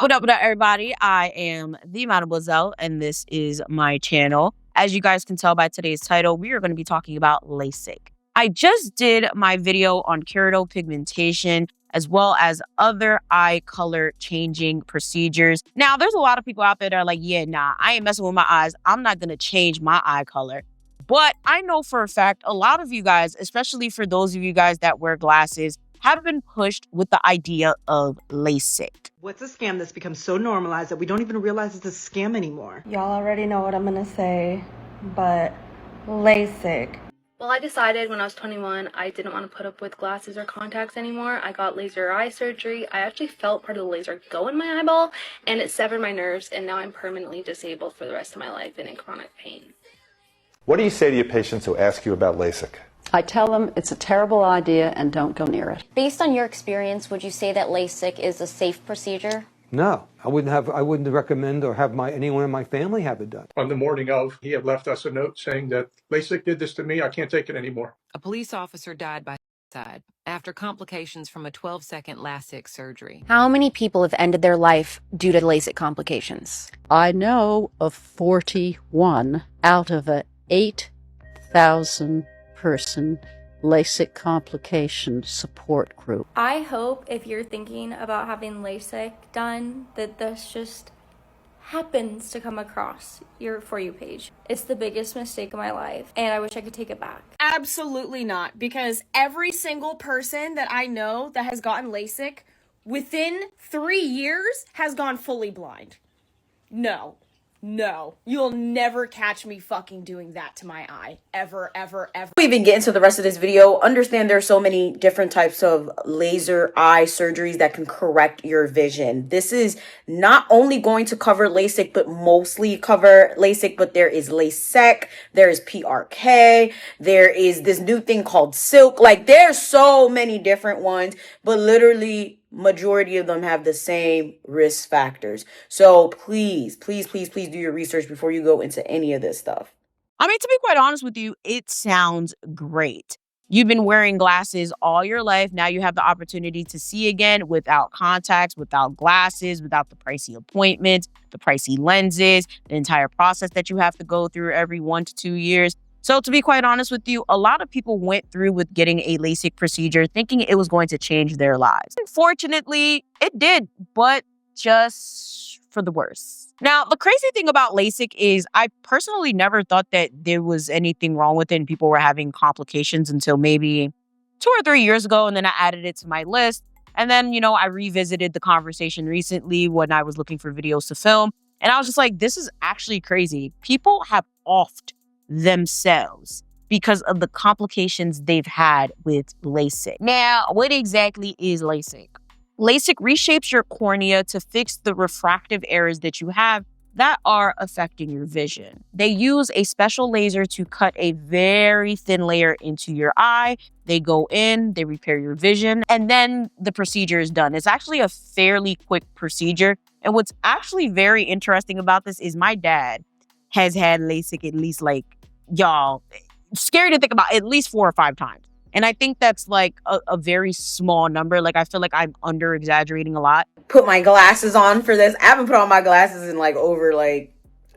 What up, everybody? I am the Mademoiselle, and this is my channel. As you guys can tell by today's title, we are going to be talking about LASIK. I just did my video on keratoconus pigmentation, as well as other eye color changing procedures. Now, there's a lot of people out there that are like, yeah, nah, I ain't messing with my eyes. I'm not going to change my eye color. But I know for a fact, a lot of you guys, especially for those of you guys that wear glasses, have been pushed with the idea of LASIK. What's a scam that's become so normalized that we don't even realize it's a scam anymore? Y'all already know what I'm gonna say, but LASIK. Well, I decided when I was 21, I didn't want to put up with glasses or contacts anymore. I got laser eye surgery. I actually felt part of the laser go in my eyeball, and it severed my nerves, and now I'm permanently disabled for the rest of my life and in chronic pain. What do you say to your patients who ask you about LASIK? I tell them it's a terrible idea and don't go near it. Based on your experience, would you say that LASIK is a safe procedure? No, I wouldn't recommend or have anyone in my family have it done. On the morning of, he had left us a note saying that LASIK did this to me, I can't take it anymore. A police officer died by suicide after complications from a 12-second Lasik surgery. How many people have ended their life due to LASIK complications? I know of 41 out of a 8,000 person LASIK complication support group. I hope if you're thinking about having LASIK done, that this just happens to come across your For You page. It's the biggest mistake of my life, and I wish I could take it back. Absolutely not, because every single person that I know that has gotten LASIK within 3 years has gone fully blind. No, you'll never catch me fucking doing that to my eye. Ever, ever, ever. Before we even get into the rest of this video, understand there's so many different types of laser eye surgeries that can correct your vision. This is not only going to cover LASIK, but mostly cover LASIK, but there is LASIK, there is PRK, there is this new thing called Silk. Like, there's so many different ones, but literally majority of them have the same risk factors. So please do your research before you go into any of this stuff. I mean, to be quite honest with you, it sounds great. You've been wearing glasses all your life. Now you have the opportunity to see again without contacts, without glasses, without the pricey appointments, the pricey lenses, the entire process that you have to go through every 1 to 2 years. So to be quite honest with you, a lot of people went through with getting a LASIK procedure thinking it was going to change their lives. Unfortunately, it did, but just for the worse. Now, the crazy thing about LASIK is I personally never thought that there was anything wrong with it and people were having complications until maybe 2 or 3 years ago. And then I added it to my list. And then, I revisited the conversation recently when I was looking for videos to film. And I was just like, this is actually crazy. People have offed themselves because of the complications they've had with LASIK. Now, what exactly is LASIK? LASIK reshapes your cornea to fix the refractive errors that you have that are affecting your vision. They use a special laser to cut a very thin layer into your eye. They go in, they repair your vision, and then the procedure is done. It's actually a fairly quick procedure. And what's actually very interesting about this is my dad has had LASIK at least y'all, scary to think about, at least 4 or 5 times. And I think that's like a very small number. Like, I feel like I'm under exaggerating a lot. Put my glasses on for this. I haven't put on my glasses in over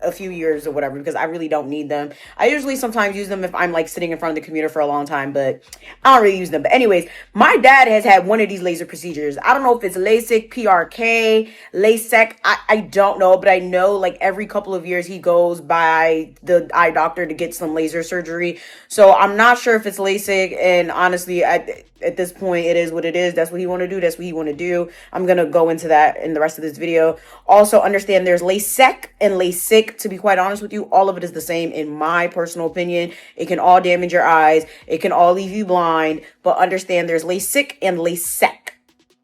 a few years or whatever, because I really don't need them. I usually sometimes use them if I'm sitting in front of the computer for a long time, but I don't really use them. But anyways, my dad has had one of these laser procedures. I don't know if it's LASIK, PRK, LASIK. I don't know, but I know every couple of years he goes by the eye doctor to get some laser surgery. So I'm not sure if it's LASIK, and honestly, at this point, it is what it is. That's what he want to do. That's what he want to do. I'm going to go into that in the rest of this video. Also, understand there's LASIK and LASIK. To be quite honest with you, all of it is the same in my personal opinion. It can all damage your eyes. It can all leave you blind. But understand there's LASIK and LASIK.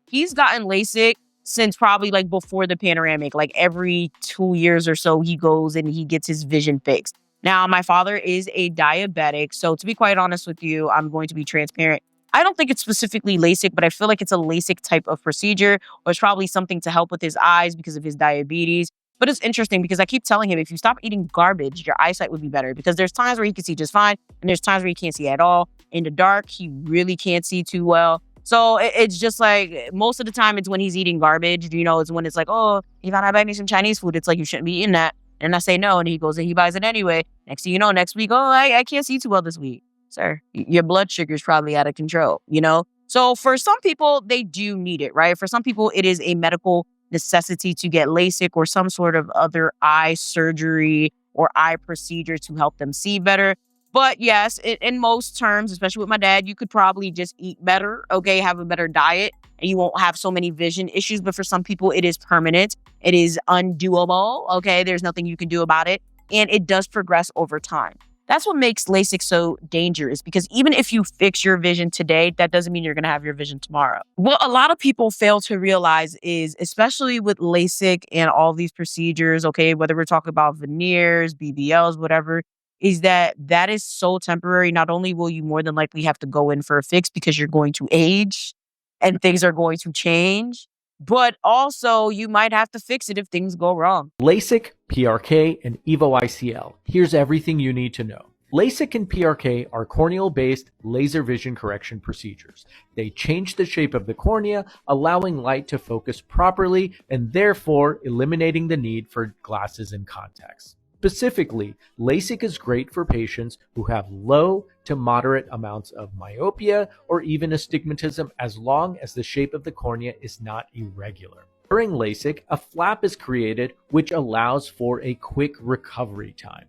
He's gotten LASIK since probably before the panoramic. Every 2 years or so, he goes and he gets his vision fixed. Now, my father is a diabetic. So to be quite honest with you, I'm going to be transparent. I don't think it's specifically LASIK, but I feel like it's a LASIK type of procedure, or it's probably something to help with his eyes because of his diabetes. But it's interesting because I keep telling him, if you stop eating garbage, your eyesight would be better, because there's times where he can see just fine and there's times where he can't see at all. In the dark, he really can't see too well. So it's just like most of the time it's when he's eating garbage. You know, it's when it's like, oh, Ivan, I buy me some Chinese food. It's like, you shouldn't be eating that. And I say no, and he goes and he buys it anyway. Next thing you know, next week, oh, I can't see too well this week. Sir, your blood sugar's probably out of control, you know? So for some people, they do need it, right? For some people, it is a medical necessity to get LASIK or some sort of other eye surgery or eye procedure to help them see better. But yes, in most terms, especially with my dad, you could probably just eat better, okay, have a better diet, and you won't have so many vision issues. But for some people, it is permanent. It is undoable, okay? There's nothing you can do about it. And it does progress over time. That's what makes LASIK so dangerous, because even if you fix your vision today, that doesn't mean you're going to have your vision tomorrow. What a lot of people fail to realize is, especially with LASIK and all these procedures, okay, whether we're talking about veneers, BBLs, whatever, is that is so temporary. Not only will you more than likely have to go in for a fix because you're going to age and things are going to change, but also you might have to fix it if things go wrong. LASIK, PRK, and EVO ICL. Here's everything you need to know. LASIK and PRK are corneal-based laser vision correction procedures. They change the shape of the cornea, allowing light to focus properly and therefore eliminating the need for glasses and contacts. Specifically, LASIK is great for patients who have low to moderate amounts of myopia or even astigmatism, as long as the shape of the cornea is not irregular. During LASIK, a flap is created which allows for a quick recovery time.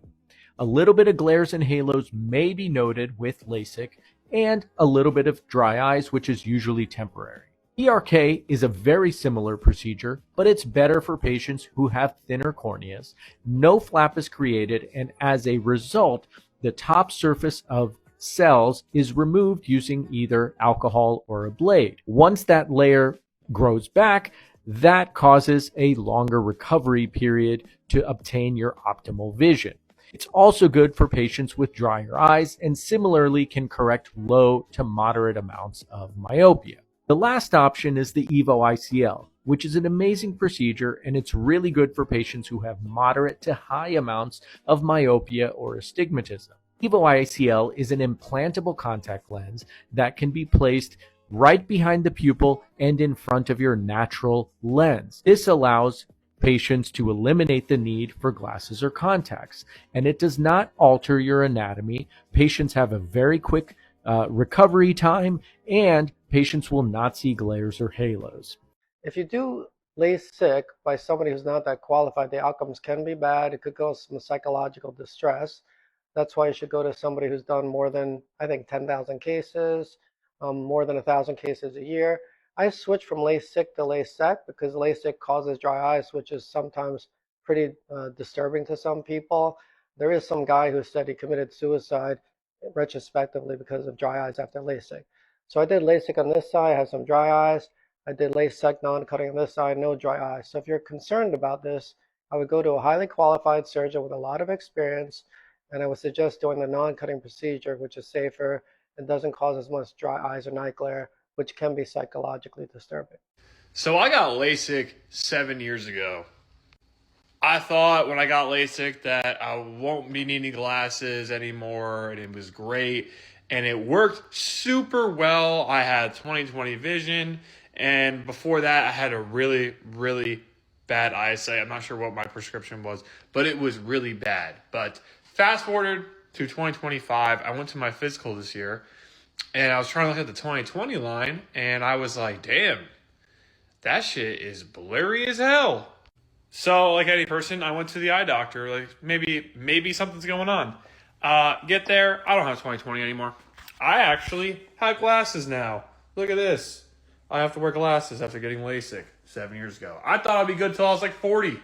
A little bit of glares and halos may be noted with LASIK, and a little bit of dry eyes, which is usually temporary. PRK is a very similar procedure, but it's better for patients who have thinner corneas. No flap is created, and as a result, the top surface of cells is removed using either alcohol or a blade. Once that layer grows back, that causes a longer recovery period to obtain your optimal vision. It's also good for patients with drier eyes and similarly can correct low to moderate amounts of myopia. The last option is the EVO ICL, which is an amazing procedure, and it's really good for patients who have moderate to high amounts of myopia or astigmatism. EVO ICL is an implantable contact lens that can be placed right behind the pupil and in front of your natural lens. This allows patients to eliminate the need for glasses or contacts, and it does not alter your anatomy. Patients have a very quick recovery time, and patients will not see glares or halos. If you do LASIK by somebody who's not that qualified, the outcomes can be bad. It could cause some psychological distress. That's why you should go to somebody who's done more than, I think, 10,000 cases, more than 1,000 cases a year. I switched from LASIK to LASIK because LASIK causes dry eyes, which is sometimes pretty disturbing to some people. There is some guy who said he committed suicide retrospectively because of dry eyes after LASIK. So I did LASIK on this side, I had some dry eyes. I did LASIK non-cutting on this side, no dry eyes. So if you're concerned about this, I would go to a highly qualified surgeon with a lot of experience, and I would suggest doing the non-cutting procedure, which is safer and doesn't cause as much dry eyes or night glare, which can be psychologically disturbing. So I got LASIK 7 years ago. I thought when I got LASIK that I won't be needing glasses anymore, and it was great, and it worked super well. I had 20/20 vision, and before that I had a really, really bad eyesight. I'm not sure what my prescription was, but it was really bad. But fast forward to 2025, I went to my physical this year, and I was trying to look at the 20/20 line, and I was like, damn, that shit is blurry as hell. So, like any person, I went to the eye doctor. Like, maybe something's going on. Get there, I don't have 20/20 anymore. I actually have glasses now. Look at this. I have to wear glasses after getting LASIK 7 years ago. I thought I'd be good till I was like 40.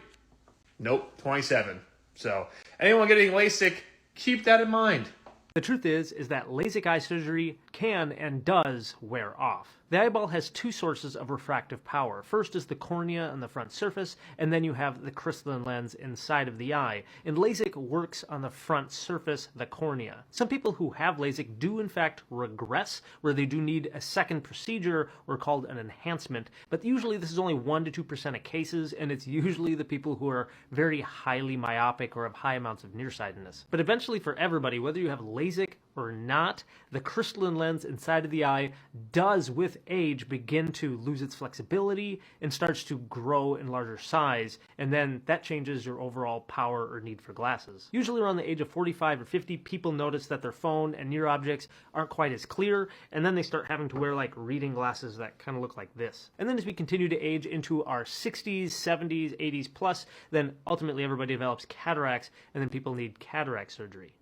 Nope, 27. So, anyone getting LASIK, keep that in mind. The truth is that LASIK eye surgery can and does wear off. The eyeball has two sources of refractive power. First is the cornea on the front surface, and then you have the crystalline lens inside of the eye. And LASIK works on the front surface, the cornea. Some people who have LASIK do in fact regress, where they do need a second procedure, or called an enhancement. But usually this is only 1 to 2% of cases, and it's usually the people who are very highly myopic or have high amounts of nearsightedness. But eventually for everybody, whether you have LASIK or not, the crystalline lens inside of the eye does, with age, begin to lose its flexibility and starts to grow in larger size, and then that changes your overall power or need for glasses. Usually around the age of 45 or 50, people notice that their phone and near objects aren't quite as clear, and then they start having to wear like reading glasses that kind of look like this. And then as we continue to age into our 60s, 70s, 80s plus, then ultimately everybody develops cataracts, and then people need cataract surgery.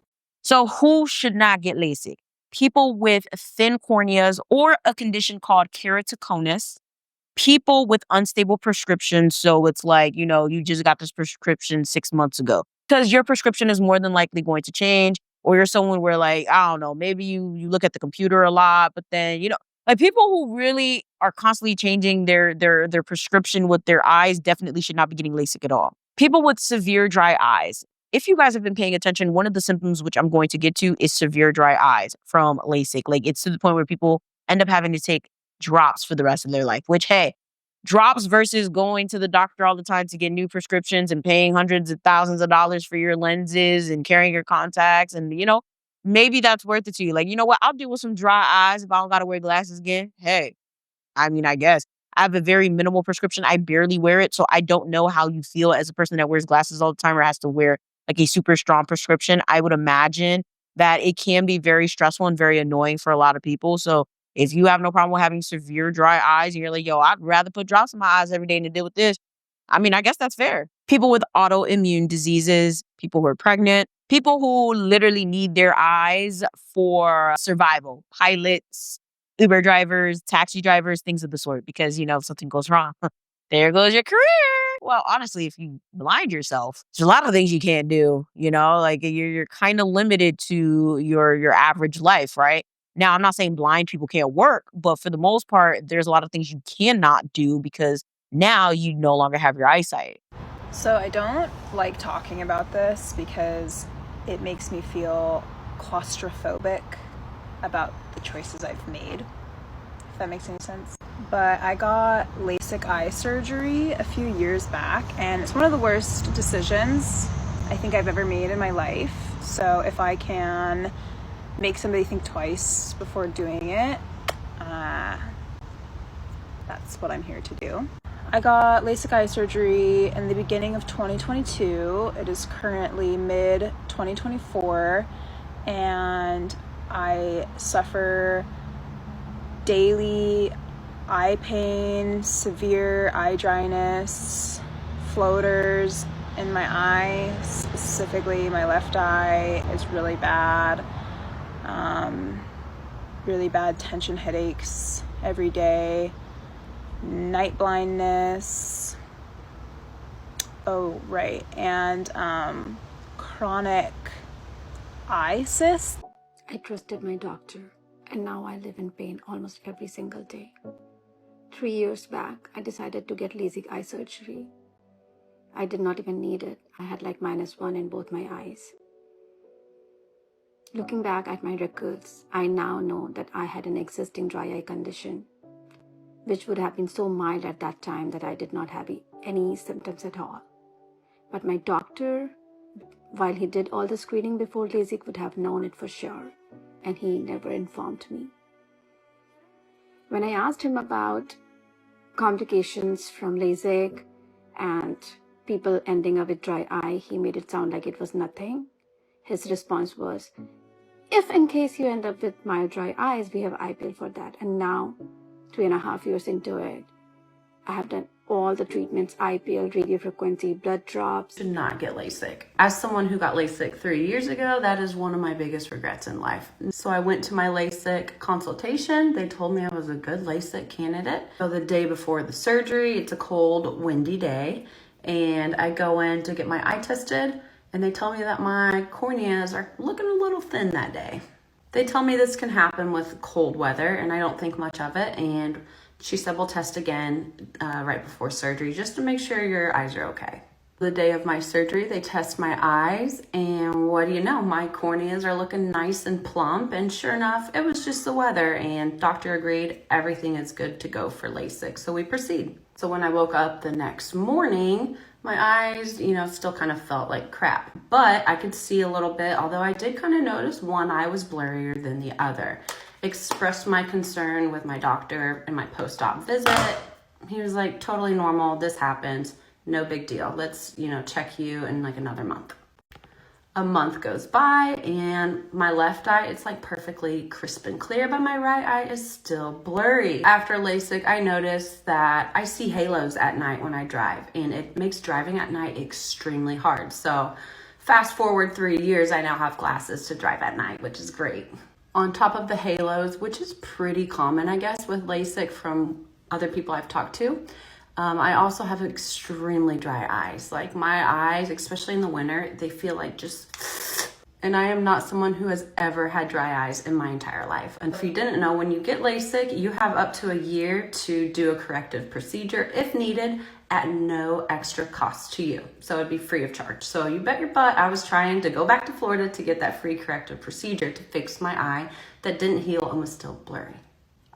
So who should not get LASIK? People with thin corneas or a condition called keratoconus, people with unstable prescriptions. So it's like, you just got this prescription 6 months ago, because your prescription is more than likely going to change. Or you're someone where, like, I don't know, maybe you look at the computer a lot, but then, like people who really are constantly changing their prescription with their eyes definitely should not be getting LASIK at all. People with severe dry eyes. If you guys have been paying attention, one of the symptoms which I'm going to get to is severe dry eyes from LASIK. Like, it's to the point where people end up having to take drops for the rest of their life, which, hey, drops versus going to the doctor all the time to get new prescriptions and paying hundreds of thousands of dollars for your lenses and carrying your contacts. And, maybe that's worth it to you. Like, you know what? I'll deal with some dry eyes if I don't got to wear glasses again. Hey, I guess. I have a very minimal prescription. I barely wear it. So I don't know how you feel as a person that wears glasses all the time or has to wear like a super strong prescription. I would imagine that it can be very stressful and very annoying for a lot of people. So if you have no problem with having severe dry eyes and you're like, yo, I'd rather put drops in my eyes every day than to deal with this, I guess that's fair. People with autoimmune diseases, people who are pregnant, people who literally need their eyes for survival, pilots, Uber drivers, taxi drivers, things of the sort, because, if something goes wrong, there goes your career. Well, honestly, if you blind yourself, there's a lot of things you can't do, like you're kind of limited to your average life, right? Now, I'm not saying blind people can't work, but for the most part, there's a lot of things you cannot do because now you no longer have your eyesight. So I don't like talking about this because it makes me feel claustrophobic about the choices I've made, if that makes any sense. But I got LASIK eye surgery a few years back, and it's one of the worst decisions I think I've ever made in my life. So if I can make somebody think twice before doing it, that's what I'm here to do. I got LASIK eye surgery in the beginning of 2022. It is currently mid-2024, and I suffer daily eye pain, severe eye dryness, floaters in my eye, specifically my left eye is really bad. Really bad tension headaches every day, night blindness, and chronic eye cysts. I trusted my doctor, and now I live in pain almost every single day. 3 years back, I decided to get LASIK eye surgery. I did not even need it. I had like -1 in both my eyes. Looking back at my records, I now know that I had an existing dry eye condition, which would have been so mild at that time that I did not have any symptoms at all. But my doctor, while he did all the screening before LASIK, would have known it for sure, and he never informed me. When I asked him about complications from LASIK and people ending up with dry eye, he made it sound like it was nothing. His response was, if in case you end up with mild dry eyes, we have eye pill for that. And now, 2.5 years into it, I have done all the treatments, eye pill, radiofrequency, blood drops. To not get LASIK. As someone who got LASIK 3 years ago, that is one of my biggest regrets in life. So I went to my LASIK consultation. They told me I was a good LASIK candidate. So the day before the surgery, it's a cold, windy day, and I go in to get my eye tested, and they tell me that my corneas are looking a little thin that day. They tell me this can happen with cold weather, and I don't think much of it, and she said we'll test again right before surgery just to make sure your eyes are okay. The day of my surgery, they test my eyes, and what do you know? My corneas are looking nice and plump, and sure enough, it was just the weather, and doctor agreed everything is good to go for LASIK, so we proceed. So when I woke up the next morning, My eyes, still kind of felt like crap, but I could see a little bit, although I did kind of notice one eye was blurrier than the other. Expressed my concern with my doctor in my post-op visit. He was like, totally normal, this happens, no big deal. Let's, check you in like another month. A month goes by and my left eye, it's like perfectly crisp and clear, but my right eye is still blurry. After LASIK, I noticed that I see halos at night when I drive, and it makes driving at night extremely hard. So fast forward 3 years, I now have glasses to drive at night, which is great. On top of the halos, which is pretty common, I guess, with LASIK from other people I've talked to, I also have extremely dry eyes. Like my eyes, especially in the winter, they feel like and I am not someone who has ever had dry eyes in my entire life. And if you didn't know, when you get LASIK, you have up to a year to do a corrective procedure if needed at no extra cost to you. So it'd be free of charge. So you bet your butt I was trying to go back to Florida to get that free corrective procedure to fix my eye that didn't heal and was still blurry.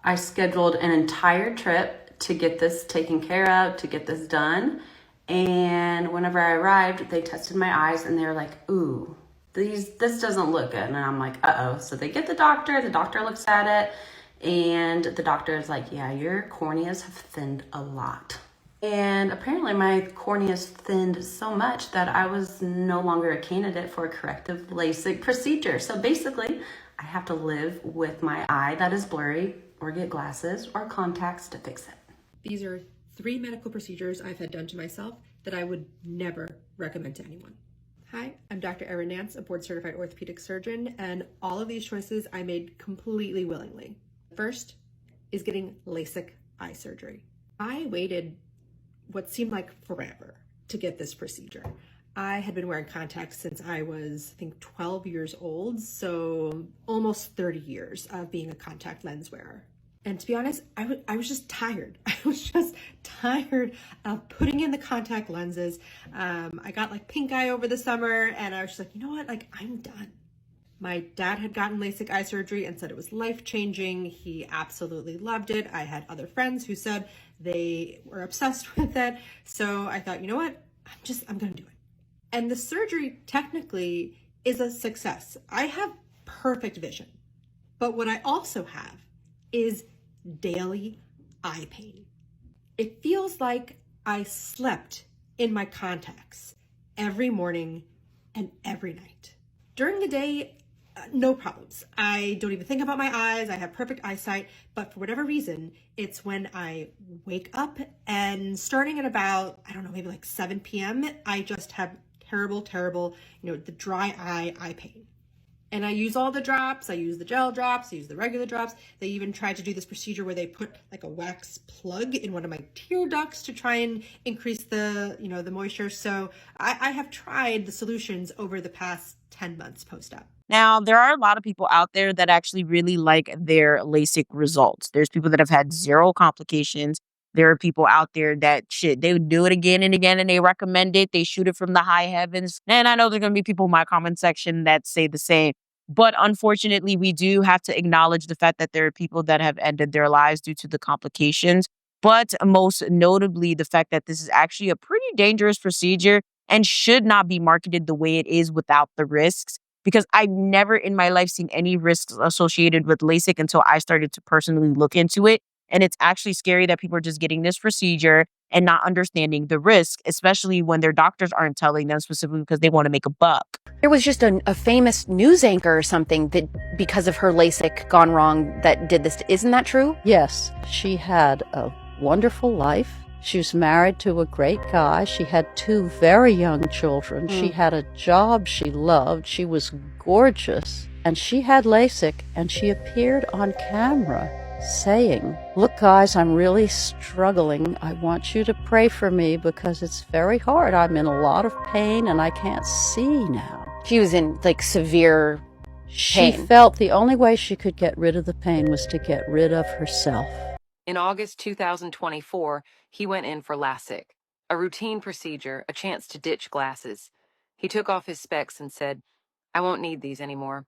I scheduled an entire trip to get this taken care of, to get this done. And whenever I arrived, they tested my eyes and they were like, ooh, this doesn't look good. And I'm like, uh-oh. So they get the doctor looks at it, and the doctor is like, yeah, your corneas have thinned a lot. And apparently my corneas thinned so much that I was no longer a candidate for a corrective LASIK procedure. So basically, I have to live with my eye that is blurry, or get glasses or contacts to fix it. These are 3 medical procedures I've had done to myself that I would never recommend to anyone. Hi, I'm Dr. Erin Nance, a board-certified orthopedic surgeon, and all of these choices I made completely willingly. First is getting LASIK eye surgery. I waited what seemed like forever to get this procedure. I had been wearing contacts since I was, I think, 12 years old, so almost 30 years of being a contact lens wearer. And to be honest, I was just tired. I was just tired of putting in the contact lenses. I got like pink eye over the summer, and I was just like, you know what? Like, I'm done. My dad had gotten LASIK eye surgery and said it was life-changing. He absolutely loved it. I had other friends who said they were obsessed with it. So I thought, you know what? I'm gonna do it. And the surgery technically is a success. I have perfect vision, but what I also have is daily eye pain. It feels like I slept in my contacts every morning and every night. During the day, no problems. I don't even think about my eyes. I have perfect eyesight, but for whatever reason, it's when I wake up and starting at about, I don't know, maybe like 7 p.m., I just have terrible, the dry eye pain. And I use all the drops. I use the gel drops, I use the regular drops. They even tried to do this procedure where they put like a wax plug in one of my tear ducts to try and increase the, the moisture. So I have tried the solutions over the past 10 months post-op. Now, there are a lot of people out there that actually really like their LASIK results. There's people that have had 0 complications. There are people out there that they would do it again and again and they recommend it. They shoot it from the high heavens. And I know there's going to be people in my comment section that say the same. But unfortunately, we do have to acknowledge the fact that there are people that have ended their lives due to the complications. But most notably, the fact that this is actually a pretty dangerous procedure and should not be marketed the way it is without the risks. Because I've never in my life seen any risks associated with LASIK until I started to personally look into it. And it's actually scary that people are just getting this procedure and not understanding the risk, especially when their doctors aren't telling them specifically because they want to make a buck. There was just a famous news anchor or something that because of her LASIK gone wrong that did this. Isn't that true? Yes, she had a wonderful life. She was married to a great guy. She had 2 very young children. She had a job she loved. She was gorgeous. And she had LASIK, and she appeared on camera saying, "Look, guys, I'm really struggling. I want you to pray for me because it's very hard. I'm in a lot of pain and I can't see now." She was in like severe She pain. felt the only way she could get rid of the pain was to get rid of herself. In August 2024, he went in for LASIK, a routine procedure, a chance to ditch glasses. He took off his specs and said, "I won't need these anymore."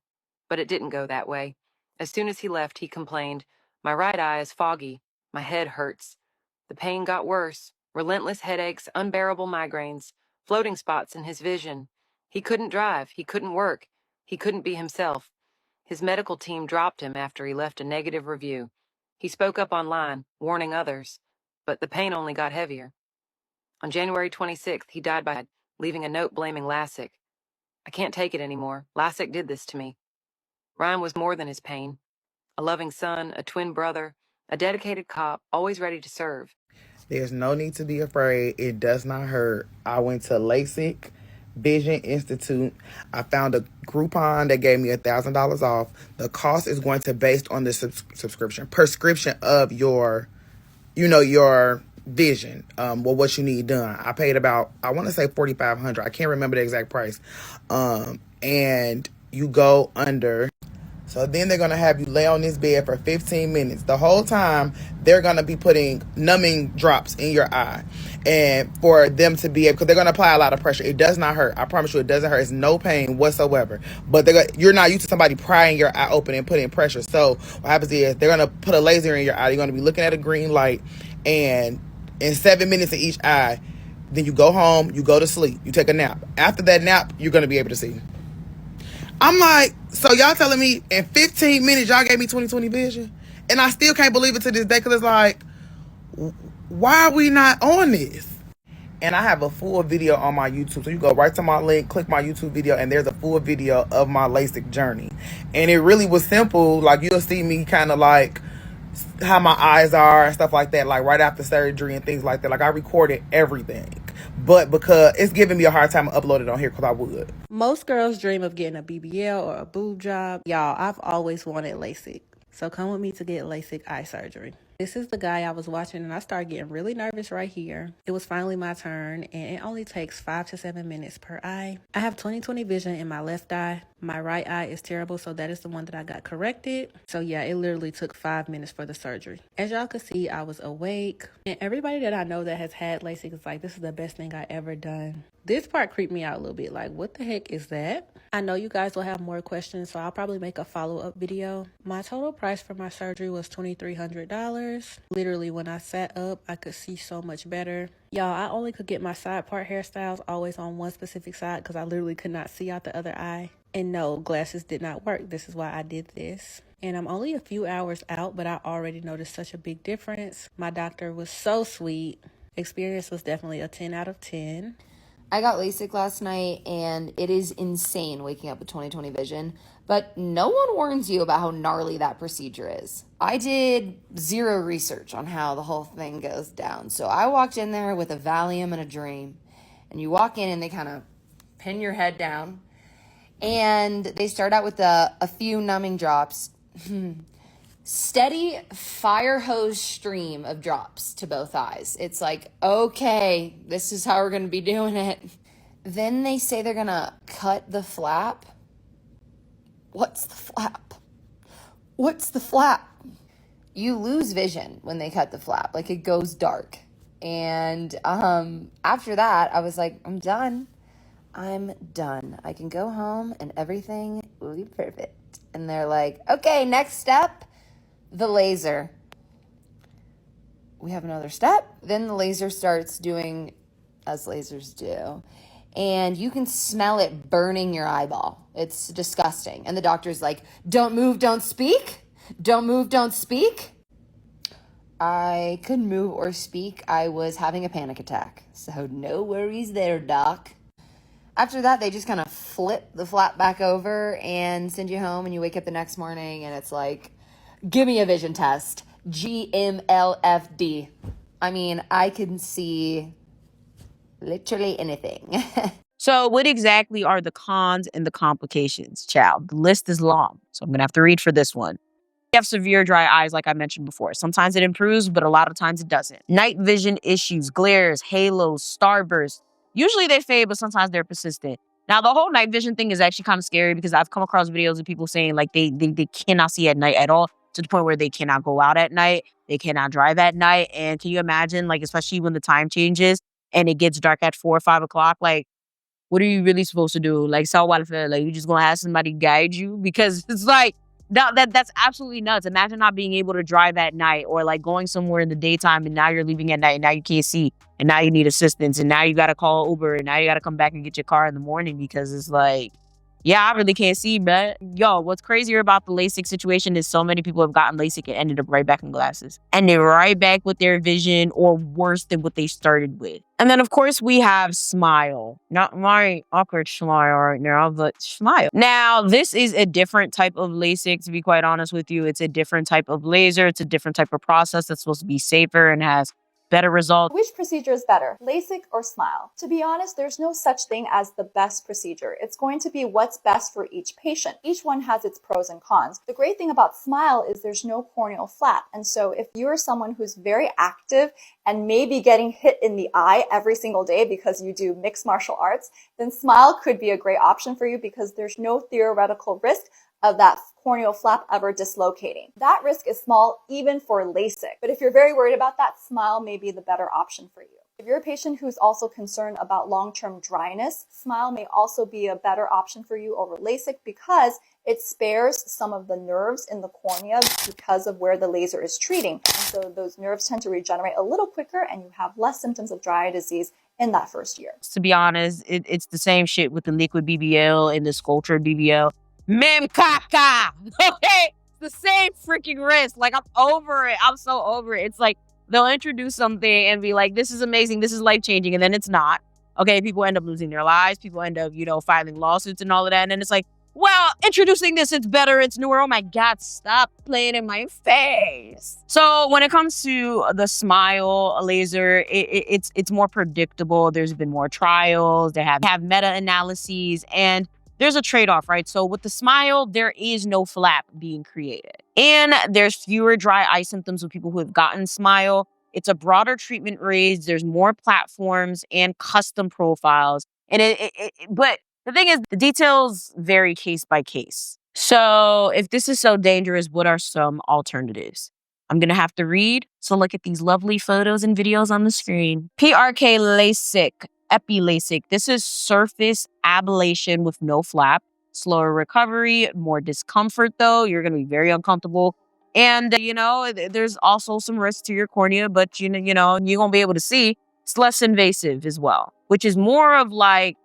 But it didn't go that way. As soon as he left, he complained, "My right eye is foggy. My head hurts." The pain got worse. Relentless headaches, unbearable migraines, floating spots in his vision. He couldn't drive, he couldn't work, he couldn't be himself. His medical team dropped him after he left a negative review. He spoke up online, warning others, but the pain only got heavier. On January 26th, he died by leaving a note blaming Lasik. I can't take it anymore. Lasik did this to me. Ryan was more than his pain. A loving son, a twin brother, a dedicated cop, always ready to serve. There's no need to be afraid. It does not hurt. I went to Lasik Vision Institute. I found a Groupon that gave me $1,000 off. The cost is going to based on the prescription of your vision, what you need done. I paid about, I want to say $4,500. I can't remember the exact price. And you go under. So then they're going to have you lay on this bed for 15 minutes. The whole time, they're going to be putting numbing drops in your eye. And for them to be able, because they're going to apply a lot of pressure. It does not hurt. I promise you it doesn't hurt. It's no pain whatsoever. But you're not used to somebody prying your eye open and putting pressure. So what happens is they're going to put a laser in your eye. You're going to be looking at a green light. And in 7 minutes in each eye, then you go home, you go to sleep, you take a nap. After that nap, you're going to be able to see. I'm like, so y'all telling me in 15 minutes y'all gave me 20/20 vision? And I still can't believe it to this day, because it's like, why are we not on this? And I have a full video on my YouTube. So you go right to my link, click my YouTube video, and there's a full video of my LASIK journey. And it really was simple. Like, you'll see me kind of like how my eyes are and stuff like that, like right after surgery and things like that. Like, I recorded everything. But because it's giving me a hard time to upload it on here, because I would. Most girls dream of getting a BBL or a boob job. Y'all, I've always wanted LASIK. So come with me to get LASIK eye surgery. This is the guy I was watching, and I started getting really nervous right here. It was finally my turn, and it only takes 5 to 7 minutes per eye. I have 20/20 vision in my left eye. My right eye is terrible, so that is the one that I got corrected. So yeah, it literally took 5 minutes for the surgery. As y'all could see, I was awake, and everybody that I know that has had LASIK is like, this is the best thing I ever done. This part creeped me out a little bit. Like, what the heck is that? I know you guys will have more questions, so I'll probably make a follow-up video. My total price for my surgery was $2,300. Literally, when I sat up, I could see so much better. Y'all, I only could get my side part hairstyles always on one specific side because I literally could not see out the other eye. And no, glasses did not work. This is why I did this. And I'm only a few hours out, but I already noticed such a big difference. My doctor was so sweet. Experience was definitely a 10 out of 10. I got LASIK last night, and it is insane waking up with 20/20 vision, but no one warns you about how gnarly that procedure is. I did zero research on how the whole thing goes down, so I walked in there with a Valium and a dream, and you walk in and they kind of pin your head down, and they start out with a few numbing drops. Steady fire hose stream of drops to both eyes. It's like, okay, this is how we're going to be doing it. Then they say they're going to cut the flap. What's the flap? What's the flap? You lose vision when they cut the flap. Like, it goes dark. And after that, I was like, I'm done. I'm done. I can go home and everything will be perfect. And they're like, okay, next step. The laser. We have another step. Then the laser starts doing as lasers do. And you can smell it burning your eyeball. It's disgusting. And the doctor's like, don't move, don't speak. Don't move, don't speak. I couldn't move or speak. I was having a panic attack. So no worries there, doc. After that, they just kind of flip the flap back over and send you home. And you wake up the next morning and it's like, give me a vision test. GMLFD. I mean, I can see literally anything. So what exactly are the cons and the complications, child? The list is long, so I'm going to have to read for this one. You have severe dry eyes, like I mentioned before. Sometimes it improves, but a lot of times it doesn't. Night vision issues, glares, halos, starbursts. Usually they fade, but sometimes they're persistent. Now, the whole night vision thing is actually kind of scary because I've come across videos of people saying like they cannot see at night at all, to the point where they cannot go out at night, they cannot drive at night. And can you imagine, like, especially when the time changes and it gets dark at 4 or 5 o'clock, like, what are you really supposed to do? Like, so like, you just gonna have somebody guide you? Because it's like, That's absolutely nuts. Imagine not being able to drive at night, or like going somewhere in the daytime and now you're leaving at night and now you can't see and now you need assistance and now you got to call Uber and now you got to come back and get your car in the morning because it's like, yeah, I really can't see, but yo, what's crazier about the LASIK situation is so many people have gotten LASIK and ended up right back in glasses. And they're right back with their vision, or worse than what they started with. And then, of course, we have Smile. Not my awkward smile right now, but Smile. Now, this is a different type of LASIK, to be quite honest with you. It's a different type of laser. It's a different type of process that's supposed to be safer and has better results. Which procedure is better, LASIK or Smile? To be honest, there's no such thing as the best procedure. It's going to be what's best for each patient. Each one has its pros and cons. The great thing about Smile is there's no corneal flap. And so if you're someone who's very active and maybe getting hit in the eye every single day because you do mixed martial arts, then Smile could be a great option for you because there's no theoretical risk of that corneal flap ever dislocating. That risk is small even for LASIK, but if you're very worried about that, Smile may be the better option for you. If you're a patient who's also concerned about long-term dryness, Smile may also be a better option for you over LASIK because it spares some of the nerves in the cornea because of where the laser is treating. And so those nerves tend to regenerate a little quicker and you have less symptoms of dry eye disease in that first year. To be honest, it's the same shit with the liquid BBL and the sculptured BBL. Mem caca. Okay? It's the same freaking risk. Like, I'm over it. I'm so over it. It's like they'll introduce something and be like, this is amazing, this is life-changing, and then it's not. Okay, people end up losing their lives. People end up, filing lawsuits and all of that. And then it's like, well, introducing this, it's better, it's newer. Oh my God, stop playing in my face. So when it comes to the Smile laser, it's more predictable. There's been more trials. They have meta-analyses, and there's a trade-off, right? So with the Smile, there is no flap being created. And there's fewer dry eye symptoms with people who have gotten Smile. It's a broader treatment range. There's more platforms and custom profiles. And but the thing is, the details vary case by case. So if this is so dangerous, what are some alternatives? I'm going to have to read. So look at these lovely photos and videos on the screen. PRK LASIK. Epi-LASIK. This is surface ablation with no flap. Slower recovery, more discomfort though. You're going to be very uncomfortable. And, there's also some risk to your cornea, but, you're going to be able to see. It's less invasive as well, which is more of like,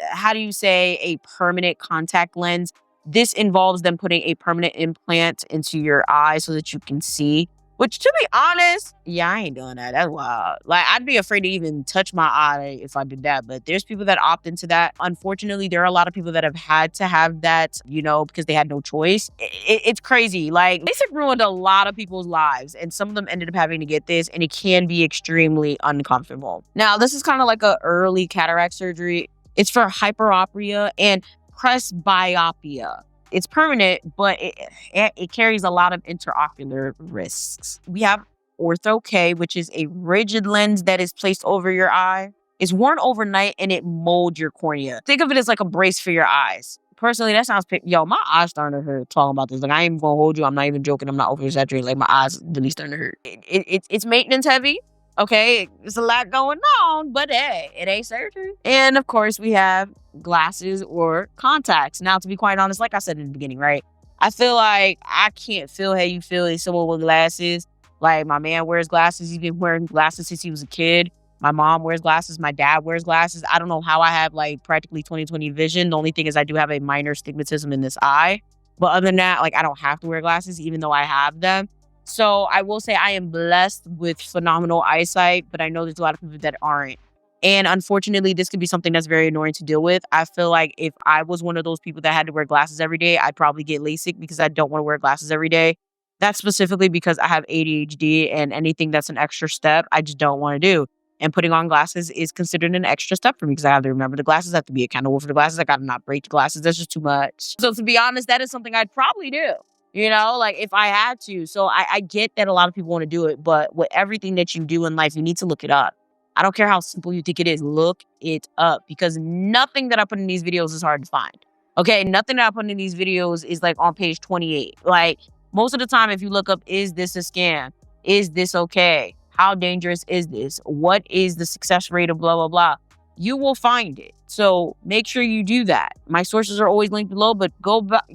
how do you say, a permanent contact lens. This involves them putting a permanent implant into your eye so that you can see. Which, to be honest, yeah, I ain't doing that. That's wild. Like, I'd be afraid to even touch my eye if I did that. But there's people that opt into that. Unfortunately, there are a lot of people that have had to have that, because they had no choice. It's crazy. Like, LASIK ruined a lot of people's lives. And some of them ended up having to get this. And it can be extremely uncomfortable. Now, this is kind of like an early cataract surgery. It's for hyperopia and presbyopia. It's permanent, but it carries a lot of interocular risks. We have Ortho K, which is a rigid lens that is placed over your eye. It's worn overnight and it molds your cornea. Think of it as like a brace for your eyes. Personally, that sounds... my eyes starting to hurt talking about this. Like, I ain't even gonna hold you. I'm not even joking. I'm not over-exaggerating. Like, my eyes really starting to hurt. It's maintenance heavy. Okay, there's a lot going on, but hey, it ain't surgery. And of course, we have glasses or contacts. Now, to be quite honest, like I said in the beginning, right? I feel like I can't feel how you feel as someone with glasses. Like, my man wears glasses. He's been wearing glasses since he was a kid. My mom wears glasses. My dad wears glasses. I don't know how I have like practically 20/20 vision. The only thing is I do have a minor stigmatism in this eye. But other than that, like, I don't have to wear glasses even though I have them. So I will say I am blessed with phenomenal eyesight, but I know there's a lot of people that aren't. And unfortunately, this could be something that's very annoying to deal with. I feel like if I was one of those people that had to wear glasses every day, I'd probably get LASIK because I don't want to wear glasses every day. That's specifically because I have ADHD and anything that's an extra step, I just don't want to do. And putting on glasses is considered an extra step for me because I have to remember the glasses. I have to be accountable for the glasses. I got to not break the glasses. That's just too much. So to be honest, that is something I'd probably do. Like if I had to. So I get that a lot of people want to do it, but with everything that you do in life, you need to look it up. I don't care how simple you think it is. Look it up because nothing that I put in these videos is hard to find. Okay, nothing that I put in these videos is like on page 28. Like most of the time, if you look up, is this a scam? Is this okay? How dangerous is this? What is the success rate of blah, blah, blah? You will find it. So make sure you do that. My sources are always linked below, but go back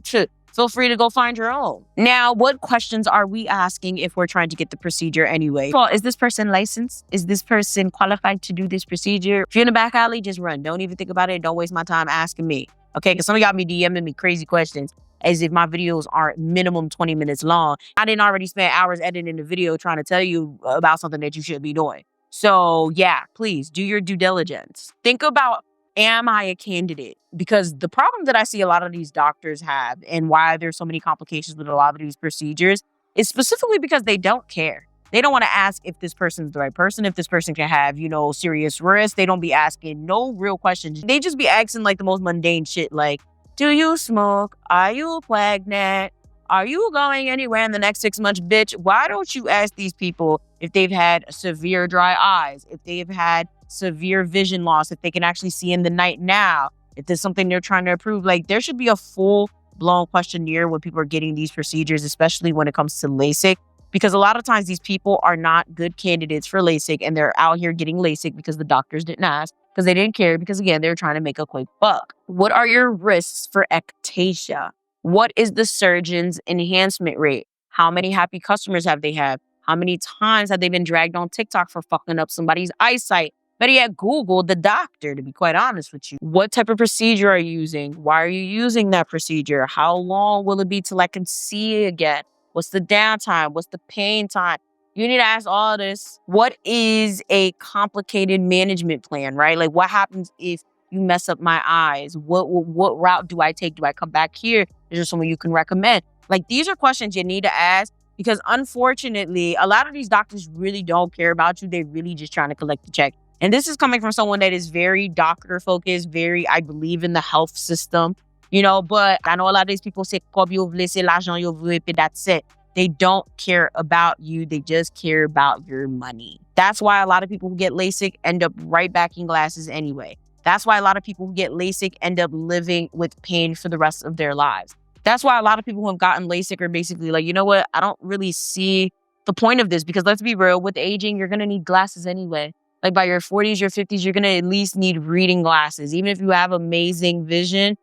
to Feel free to go find your own. Now, what questions are we asking if we're trying to get the procedure anyway? Well, is this person licensed? Is this person qualified to do this procedure? If you're in the back alley, just run. Don't even think about it. Don't waste my time asking me. Okay, because some of y'all be DMing me crazy questions as if my videos are minimum 20 minutes long. I didn't already spend hours editing the video trying to tell you about something that you should be doing. So yeah, please do your due diligence. Think about, am I a candidate? Because the problem that I see a lot of these doctors have and why there's so many complications with a lot of these procedures is specifically because they don't care. They don't want to ask if this person's the right person, if this person can have, serious risk. They don't be asking no real questions. They just be asking like the most mundane shit like, do you smoke? Are you pregnant? Are you going anywhere in the next 6 months, bitch? Why don't you ask these people if they've had severe dry eyes, if they've had severe vision loss, if they can actually see in the night now, if there's something they're trying to improve? Like, there should be a full-blown questionnaire when people are getting these procedures, especially when it comes to LASIK, because a lot of times these people are not good candidates for LASIK, and they're out here getting LASIK because the doctors didn't ask, because they didn't care, because again, they're trying to make a quick buck. What are your risks for ectasia? What is the surgeon's enhancement rate? How many happy customers have they had? How many times have they been dragged on TikTok for fucking up somebody's eyesight? Better yet, Google the doctor, to be quite honest with you. What type of procedure are you using? Why are you using that procedure? How long will it be till I can see again? What's the downtime? What's the pain time? You need to ask all this. What is a complicated management plan, right? Like, what happens if you mess up my eyes? What route do I take? Do I come back here? Is there someone you can recommend? Like, these are questions you need to ask, because unfortunately, a lot of these doctors really don't care about you. They're really just trying to collect the check. And this is coming from someone that is very doctor focused, I believe in the health system, but I know a lot of these people say, that's it. They don't care about you. They just care about your money. That's why a lot of people who get LASIK end up right back in glasses anyway. That's why a lot of people who get LASIK end up living with pain for the rest of their lives. That's why a lot of people who have gotten LASIK are basically like, you know what? I don't really see the point of this, because let's be real, with aging, you're going to need glasses anyway. Like by your 40s, your 50s, you're going to at least need reading glasses. Even if you have amazing vision,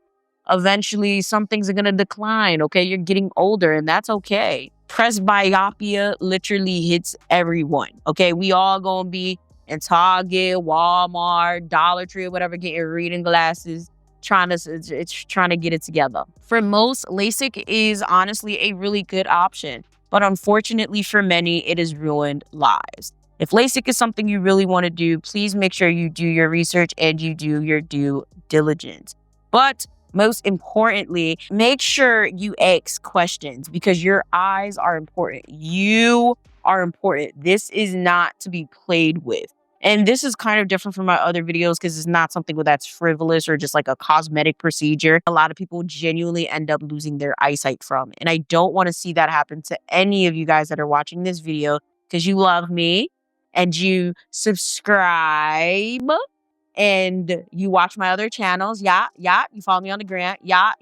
eventually some things are going to decline, okay? You're getting older, and that's okay. Presbyopia literally hits everyone, okay? We all going to be in Target, Walmart, Dollar Tree, or whatever, getting reading glasses, trying to get it together. For most, LASIK is honestly a really good option, but unfortunately for many, it has ruined lives. If LASIK is something you really want to do, please make sure you do your research and you do your due diligence. But most importantly, make sure you ask questions, because your eyes are important. You are important. This is not to be played with. And this is kind of different from my other videos, because it's not something that's frivolous or just like a cosmetic procedure. A lot of people genuinely end up losing their eyesight from. And I don't want to see that happen to any of you guys that are watching this video, because you love me and you subscribe and you watch my other channels. Yeah. You follow me on the gram. Yeah.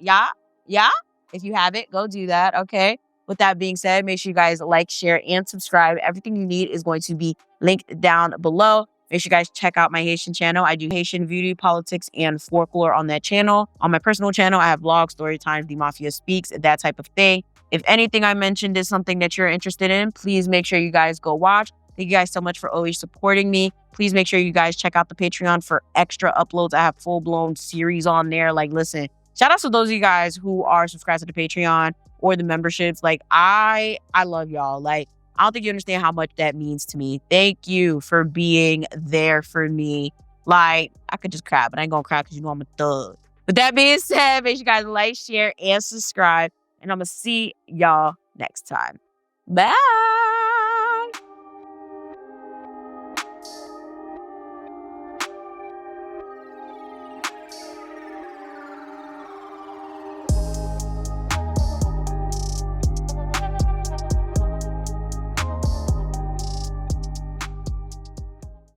If you haven't, go do that. Okay. With that being said, make sure you guys like, share, and subscribe. Everything you need is going to be linked down below. Make sure you guys check out my Haitian channel. I do Haitian voodoo, politics, and folklore on that channel. On my personal channel, I have vlogs, Storytimes, The Mafia Speaks, that type of thing. If anything I mentioned is something that you're interested in, please make sure you guys go watch. Thank you guys so much for always supporting me. Please make sure you guys check out the Patreon for extra uploads. I have full-blown series on there. Like, listen, shout out to those of you guys who are subscribed to the Patreon or the memberships. Like, I love y'all. Like, I don't think you understand how much that means to me. Thank you for being there for me. Like, I could just cry, but I ain't gonna cry because you know I'm a thug. With that being said, make sure you guys like, share, and subscribe. And I'm gonna see y'all next time. Bye.